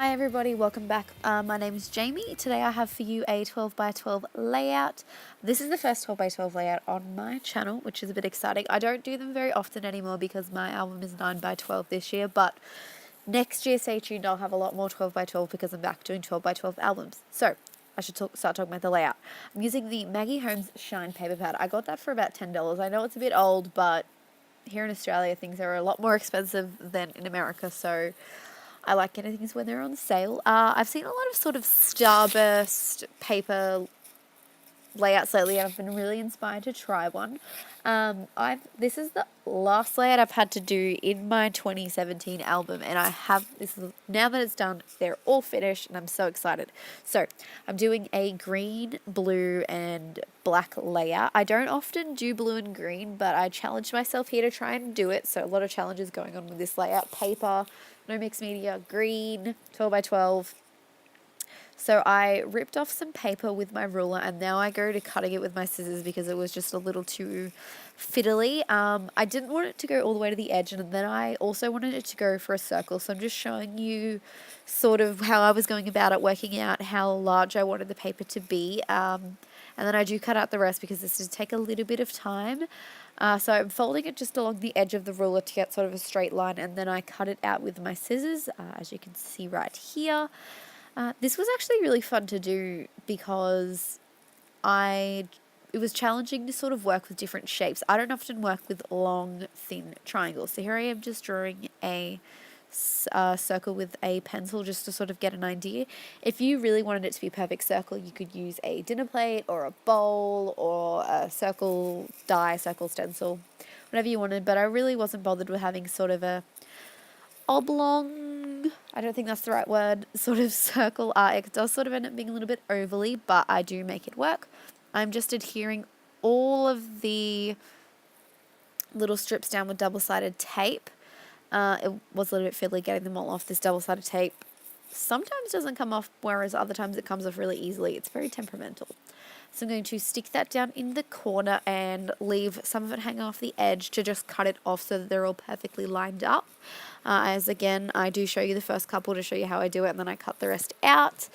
Hi everybody, welcome back. My name is Jamie. Today I have for you a 12 by 12 layout. This is the first 12 by 12 layout on my channel, which is a bit exciting. I don't do them very often anymore because my album is 9 by 12 this year, but next year, stay tuned, I'll have a lot more 12 by 12 because I'm back doing 12 by 12 albums. So I should start talking about the layout. I'm using the Maggie Holmes Shine paper pad. I got that for about $10. I know it's a bit old, but here in Australia things are a lot more expensive than in America, so I like getting things when they're on sale. I've seen a lot of sort of starburst paper layouts lately, and I've been really inspired to try one. This is the last layout I've had to do in my 2017 album, and now that it's done, they're all finished, and I'm so excited. So I'm doing a green, blue, and black layout. I don't often do blue and green, but I challenged myself here to try and do it. So a lot of challenges going on with this layout. Paper, no mixed media, green, 12 by 12. So I ripped off some paper with my ruler, and now I go to cutting it with my scissors because it was just a little too fiddly. I didn't want it to go all the way to the edge, and then I also wanted it to go for a circle. So I'm just showing you sort of how I was going about it, working out how large I wanted the paper to be. And then I do cut out the rest because this does take a little bit of time. So I'm folding it just along the edge of the ruler to get sort of a straight line, and then I cut it out with my scissors, as you can see right here. This was actually really fun to do because it was challenging to sort of work with different shapes. I don't often work with long, thin triangles. So here I am just drawing a circle with a pencil just to sort of get an idea. If you really wanted it to be a perfect circle, you could use a dinner plate or a bowl or a circle stencil, whatever you wanted. But I really wasn't bothered with having sort of a oblong, I don't think that's the right word, sort of circle. It does sort of end up being a little bit ovally, but I do make it work. I'm just adhering all of the little strips down with double-sided tape. It was a little bit fiddly getting them all off. This double-sided tape sometimes doesn't come off, whereas other times it comes off really easily. It's very temperamental. So I'm going to stick that down in the corner and leave some of it hanging off the edge to just cut it off so that they're all perfectly lined up. As again, I do show you the first couple to show you how I do it, and then I cut the rest out.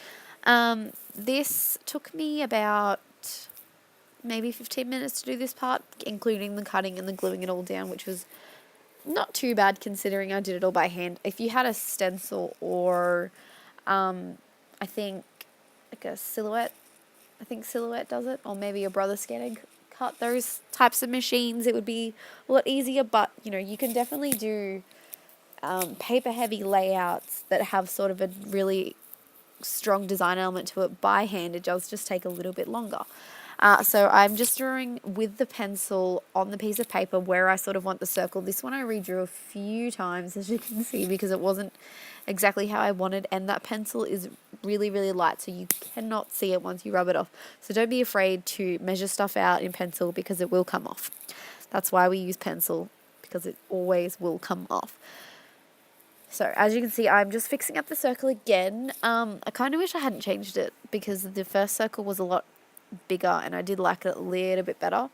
This took me about maybe 15 minutes to do this part, including the cutting and the gluing it all down, which was not too bad considering I did it all by hand. If you had a stencil or I think like a Silhouette, I think Silhouette does it, or maybe your brother scanning cut those types of machines, it would be a lot easier. But you can definitely do paper heavy layouts that have sort of a really strong design element to it by hand. It does just take a little bit longer. So I'm just drawing with the pencil on the piece of paper where I sort of want the circle. This one I redrew a few times, as you can see, because it wasn't exactly how I wanted, and that pencil is really, really light, so you cannot see it once you rub it off. So don't be afraid to measure stuff out in pencil because it will come off. That's why we use pencil, because it always will come off. So as you can see, I'm just fixing up the circle again. I kind of wish I hadn't changed it because the first circle was a lot bigger and I did like it a little bit better.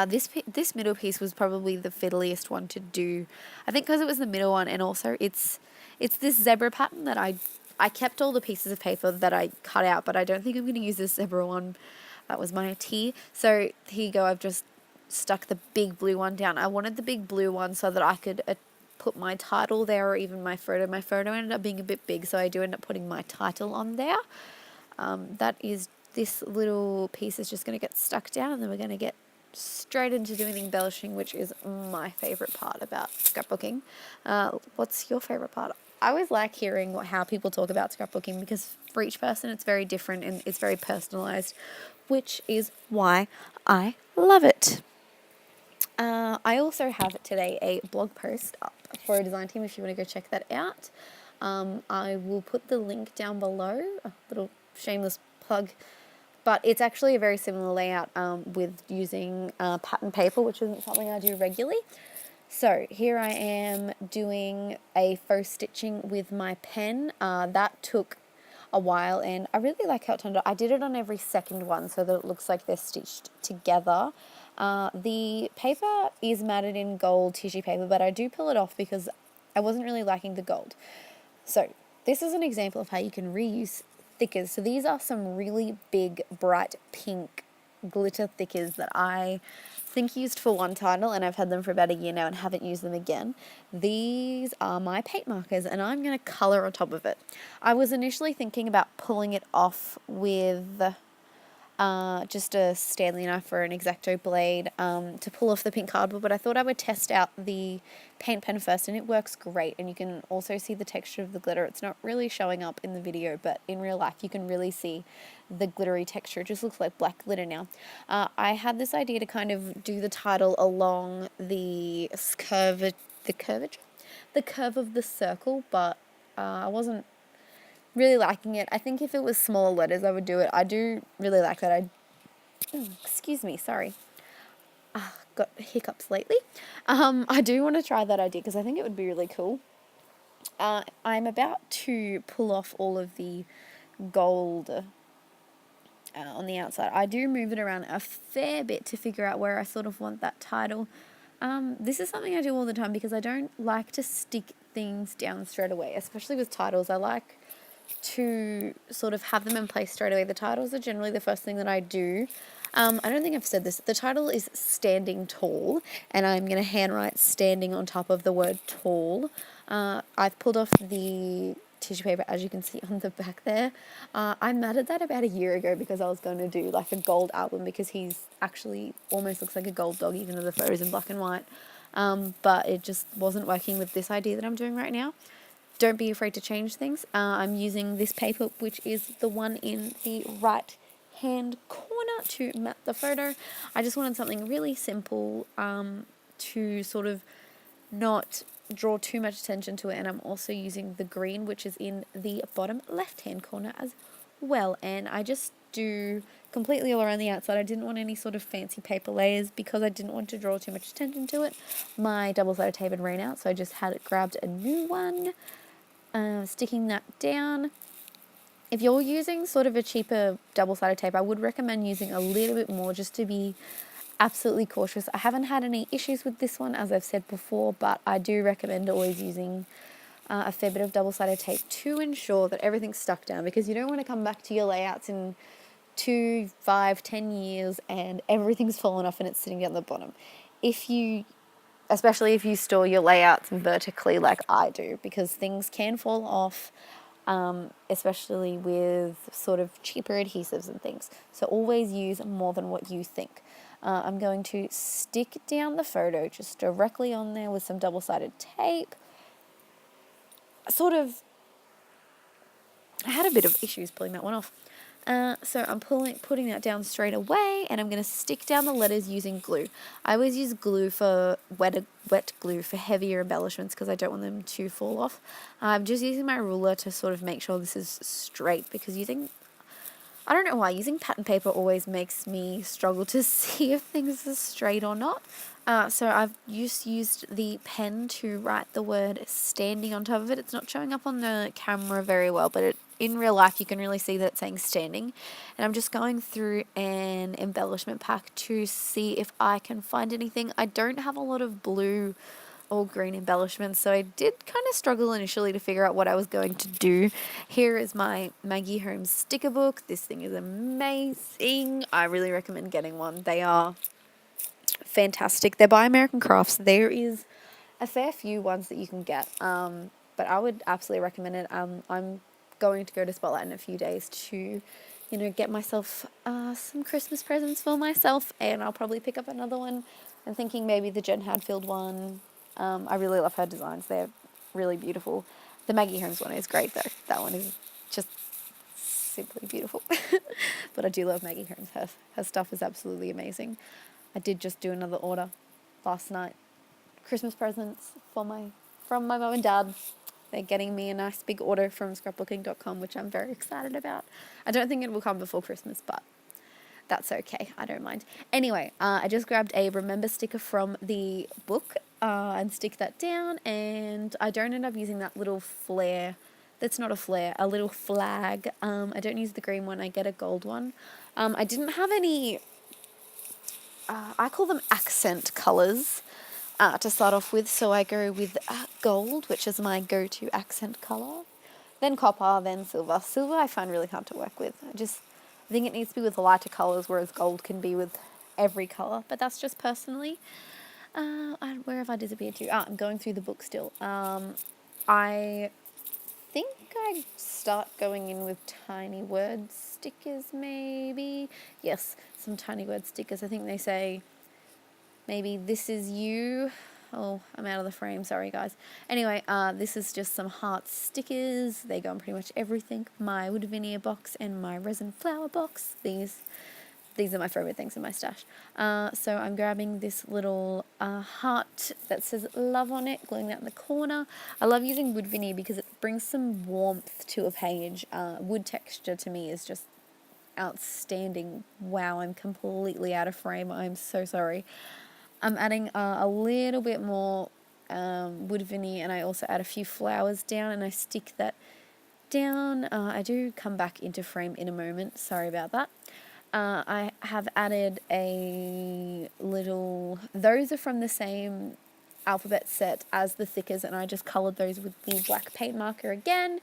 This middle piece was probably the fiddliest one to do, I think, because it was the middle one, and also it's this zebra pattern that I kept all the pieces of paper that I cut out, but I don't think I'm going to use this zebra one. That was my tea. So here you go, I've just stuck the big blue one down. I wanted the big blue one so that I could put my title there, or even my photo. My photo ended up being a bit big, so I do end up putting my title on there. This little piece is just going to get stuck down, and then we're going to get straight into doing the embellishing, which is my favourite part about scrapbooking. What's your favourite part? I always like hearing how people talk about scrapbooking because for each person it's very different and it's very personalised, which is why I love it. I also have today a blog post up for a design team if you want to go check that out. I will put the link down below, a little shameless plug, but it's actually a very similar layout with using pattern paper, which isn't something I do regularly. So here I am doing a faux stitching with my pen. That took a while, and I really like how it turned out. I did it on every second one so that it looks like they're stitched together. The paper is matted in gold tissue paper, but I do peel it off because I wasn't really liking the gold. So this is an example of how you can reuse thickers. So these are some really big, bright pink glitter thickers that I think used for one title, and I've had them for about a year now and haven't used them again. These are my paint markers, and I'm going to colour on top of it. I was initially thinking about pulling it off with just a Stanley knife or an X-Acto blade to pull off the pink cardboard, but I thought I would test out the paint pen first, and it works great. And you can also see the texture of the glitter. It's not really showing up in the video, but in real life you can really see the glittery texture. It just looks like black glitter now. I had this idea to kind of do the title along the curve of the circle, but I wasn't really liking it. I think if it was smaller letters, I would do it. I do really like that. Excuse me, sorry. Got hiccups lately. I do want to try that idea because I think it would be really cool. I'm about to pull off all of the gold on the outside. I do move it around a fair bit to figure out where I sort of want that title. This is something I do all the time because I don't like to stick things down straight away, especially with titles. I like to sort of have them in place straight away. The titles are generally the first thing that I do. I don't think I've said this. The title is Standing Tall, and I'm going to handwrite standing on top of the word tall. I've pulled off the tissue paper, as you can see on the back there. I matted that about a year ago because I was going to do like a gold album, because he's actually almost looks like a gold dog, even though the photo's in black and white. But it just wasn't working with this idea that I'm doing right now. Don't be afraid to change things. I'm using this paper, which is the one in the right hand corner, to mat the photo. I just wanted something really simple to sort of not draw too much attention to it. And I'm also using the green, which is in the bottom left hand corner as well. And I just do completely all around the outside. I didn't want any sort of fancy paper layers because I didn't want to draw too much attention to it. My double-sided tape had ran out, so I just had it grabbed a new one. Sticking that down. If you're using sort of a cheaper double-sided tape, I would recommend using a little bit more just to be absolutely cautious. I haven't had any issues with this one, as I've said before, but I do recommend always using a fair bit of double-sided tape to ensure that everything's stuck down, because you don't want to come back to your layouts in 2, 5, 10 years and everything's fallen off and it's sitting down the bottom. Especially if you store your layouts vertically like I do, because things can fall off, especially with sort of cheaper adhesives and things. So always use more than what you think. I'm going to stick down the photo just directly on there with some double-sided tape. I had a bit of issues pulling that one off. So I'm putting that down straight away, and I'm going to stick down the letters using glue. I always use glue for wet glue for heavier embellishments because I don't want them to fall off. I'm just using my ruler to sort of make sure this is straight, because I don't know why, using pattern paper always makes me struggle to see if things are straight or not. So I've used the pen to write the word standing on top of it. It's not showing up on the camera very well, but in real life you can really see that it's saying standing. And I'm just going through an embellishment pack to see if I can find anything. I don't have a lot of blue or green embellishments, so I did kind of struggle initially to figure out what I was going to do. Here is my Maggie Holmes sticker book. This thing is amazing. I really recommend getting one. They are fantastic. They're by American Crafts. There is a fair few ones that you can get, but I would absolutely recommend it. I'm going to go to Spotlight in a few days to, get myself some Christmas presents for myself, and I'll probably pick up another one. I'm thinking maybe the Jen Hadfield one. I really love her designs. They're really beautiful. The Maggie Holmes one is great though. That one is just simply beautiful. But I do love Maggie Holmes. Her stuff is absolutely amazing. I did just do another order last night. Christmas presents from my mum and dad. They're getting me a nice big order from scrapbooking.com, which I'm very excited about. I don't think it will come before Christmas, but that's okay. I don't mind. Anyway, I just grabbed a remember sticker from the book and stick that down, and I don't end up using that little flare. That's not a flare, a little flag. I don't use the green one. I get a gold one. I didn't have any, I call them accent colours to start off with, so I go with gold, which is my go-to accent colour. then copper, then silver. Silver I find really hard to work with. I think it needs to be with lighter colours, whereas gold can be with every colour. But that's just personally. Where have I disappeared to? I'm going through the book still. I think I start going in with tiny word stickers, maybe. Yes, some tiny word stickers. I think they say, maybe this is you. Oh, I'm out of the frame. Sorry, guys. Anyway, this is just some heart stickers. They go on pretty much everything. My wood veneer box and my resin flower box. These are my favourite things in my stash. So I'm grabbing this little heart that says love on it, gluing that in the corner. I love using wood veneer because it brings some warmth to a page. Wood texture to me is just outstanding. Wow, I'm completely out of frame. I'm so sorry. I'm adding a little bit more wood veneer, and I also add a few flowers down, and I stick that down. I do come back into frame in a moment. Sorry about that. I have added a little... Those are from the same alphabet set as the thickers, and I just coloured those with the black paint marker again.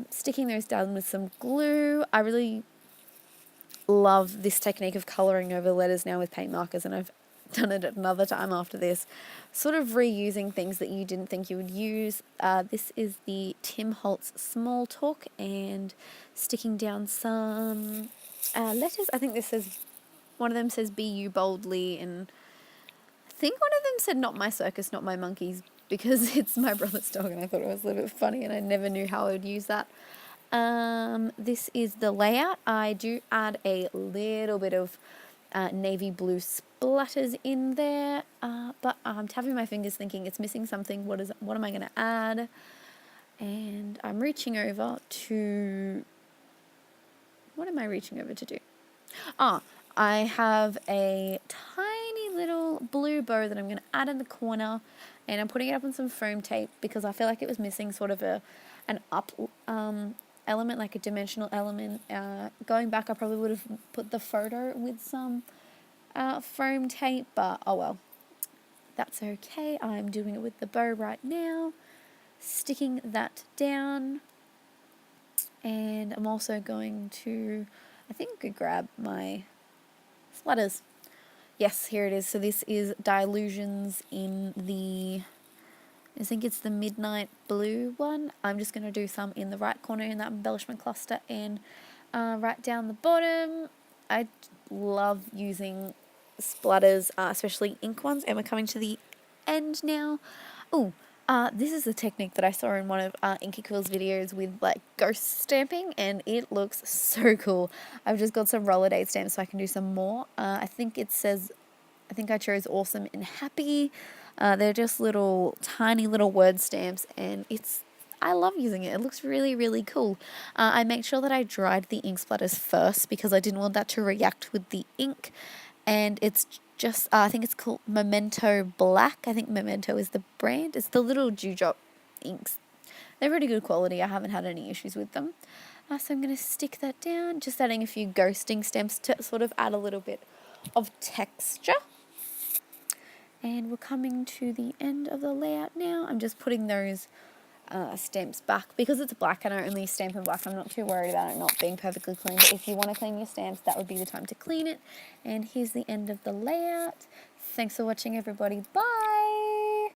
Sticking those down with some glue. I really love this technique of colouring over letters now with paint markers, and I've done it another time after this, sort of reusing things that you didn't think you would use. This is the Tim Holtz Small Talk, and sticking down some letters. I think this says, one of them says be you boldly, and I think one of them said not my circus, not my monkeys, because it's my brother's dog, and I thought it was a little bit funny, and I never knew how I would use that. This is the layout. I do add a little bit of navy blue splatters in there, but I'm tapping my fingers thinking it's missing something. What am I going to add? And I'm reaching over to... What am I reaching over to do? I have a tiny little blue bow that I'm going to add in the corner, and I'm putting it up on some foam tape because I feel like it was missing sort of an up element, like a dimensional element. Going back, I probably would have put the photo with some foam tape, but oh well, that's okay. I'm doing it with the bow right now, sticking that down, and I'm also going to, I think I could grab my splatters. Yes, here it is. So this is Dilutions in the, I think it's the Midnight Blue one. I'm just going to do some in the right corner in that embellishment cluster, and right down the bottom. I love using splatters, especially ink ones, and we're coming to the end now. This is a technique that I saw in one of Inky Quill's videos with like ghost stamping, and it looks so cool. I've just got some roller date stamps so I can do some more. I think I chose awesome and happy. They're just tiny little word stamps, and I love using it. It looks really, really cool. I make sure that I dried the ink splatters first because I didn't want that to react with the ink. And it's just, I think it's called Memento Black. I think Memento is the brand. It's the little dewdrop inks. They're really good quality. I haven't had any issues with them. So I'm going to stick that down, just adding a few ghosting stamps to sort of add a little bit of texture. And we're coming to the end of the layout now. I'm just putting those stamps back because it's black and I only stamp in black. I'm not too worried about it not being perfectly clean, but if you want to clean your stamps, that would be the time to clean it. And here's the end of the layout. Thanks for watching, everybody. Bye.